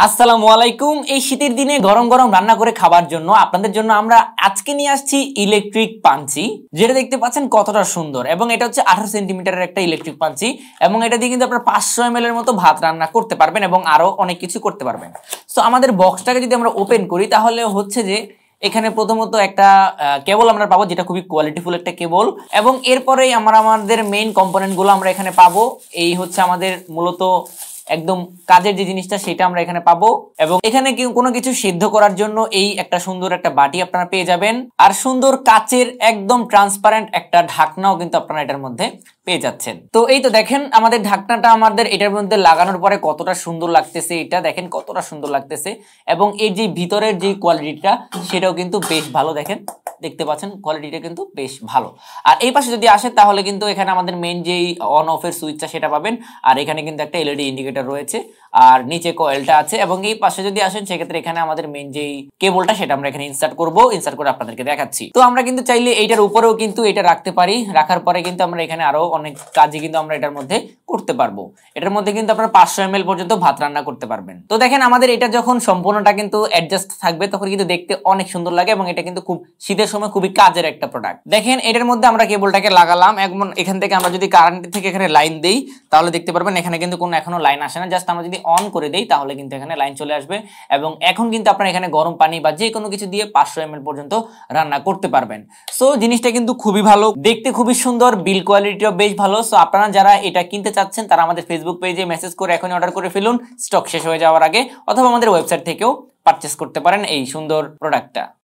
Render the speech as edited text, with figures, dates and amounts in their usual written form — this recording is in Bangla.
আসসালামু আলাইকুম। এই শীতের দিনে গরম গরম রান্না করে খাবার জন্য আপনাদের জন্য আমরা আজকে নিয়ে আসছি ইলেকট্রিক পাঞ্চি, যেটা দেখতে পাচ্ছেন কতটা সুন্দর। এবং এটা হচ্ছে 18 সেন্টিমিটারের একটা ইলেকট্রিক পাঞ্চি, এবং এটা দিয়ে কিন্তু আপনারা 500 ml এর মতো ভাত রান্না করতে পারবেন এবং আরো অনেক কিছু করতে পারবেন। সো আমাদের বক্সটাকে যদি আমরা ওপেন করি তাহলে হচ্ছে যে এখানে প্রথমত একটা কেবল আমরা পাবো, যেটা খুবই কোয়ালিটিফুল একটা কেবল, এবং এরপরেই আমরা আমাদের মেইন কম্পোনেন্ট গুলো আমরা এখানে পাবো। এই হচ্ছে আমাদের মূলত একদম কাজের যে জিনিসটা সেটা আমরা এখানে পাবো, এবং এখানে কোনো কিছু সিদ্ধ করার জন্য এই একটা সুন্দর একটা বাটি আপনারা পেয়ে যাবেন, আর সুন্দর কাচের একদম ট্রান্সপারেন্ট একটা ঢাকনাও কিন্তু আপনারা এটার মধ্যে পেয়ে যাচ্ছেন। তো এই তো দেখেন আমাদের ঢাকনাটা আমাদের এটার মধ্যে লাগানোর পরে কতটা সুন্দর লাগতেছে, এটা দেখেন কতটা সুন্দর লাগতেছে। এবং এই যে ভিতরের যে কোয়ালিটিটা সেটাও কিন্তু বেশ ভালো, দেখেন দেখতে পাচ্ছেন কোয়ালিটিটা কিন্তু বেশ ভালো। আর এই পাশে যদি আসে তাহলে কিন্তু এখানে আমাদের মেইন যেই অন অফ এর সুইচটা সেটা পাবেন, আর এখানে কিন্তু একটা এলইডি ইন্ডিকেটর রয়েছে, আর নিচে কয়েলটা আছে। এবং এই পাশে যদি আসেন সেক্ষেত্রে এখানে আমাদের মেইন যেই কেবলটা সেটা আমরা এখানে ইনসার্ট করব, ইনসার্ট করে আপনাদেরকে দেখাচ্ছি। তো আমরা কিন্তু চাইলে এইটার উপরেও কিন্তু এটা রাখতে পারি, রাখার পরে কিন্তু আমরা এখানে আরো অনেক কাজই কিন্তু আমরা এটার মধ্যে করতে পারবো। এটার মধ্যে কিন্তু আপনারা 500 ml পর্যন্ত ভাত রান্না করতে পারবেন। তো দেখেন আমাদের এটা যখন সম্পূর্ণটা কিন্তু অ্যাডজাস্ট থাকবে তখন কিন্তু দেখতে অনেক সুন্দর লাগে, এবং এটা কিন্তু খুব শীতের সময় খুবই কাজের একটা প্রোডাক্ট। দেখেন এটার মধ্যে আমরা কেবলটাকে লাগালাম, এবং এখান থেকে আমরা যদি কারেন্ট থেকে এখানে লাইন দেই তাহলে দেখতে পারবেন এখানে কিন্তু কোনো এখনো লাইন আসে না। জাস্ট আমরা যদি অন করে দেই তাহলে কিন্তু এখানে লাইন চলে আসবে, এবং এখন কিন্তু আপনারা এখানে গরম পানি বা যে কোনো কিছু দিয়ে 500 ml পর্যন্ত রান্না করতে পারবেন। সো জিনিসটা কিন্তু খুবই ভালো, দেখতে খুবই সুন্দর, বিল কোয়ালিটিও বেশ ভালো। সো আপনারা যারা এটা কিনতে চাচ্ছেন তারা আমাদের ফেসবুক পেজে মেসেজ করে এখনই অর্ডার করে ফেলুন, স্টক শেষ হয়ে যাওয়ার আগে, অথবা আমাদের ওয়েবসাইট থেকেও পারচেস করতে পারেন এই সুন্দর প্রোডাক্টটা।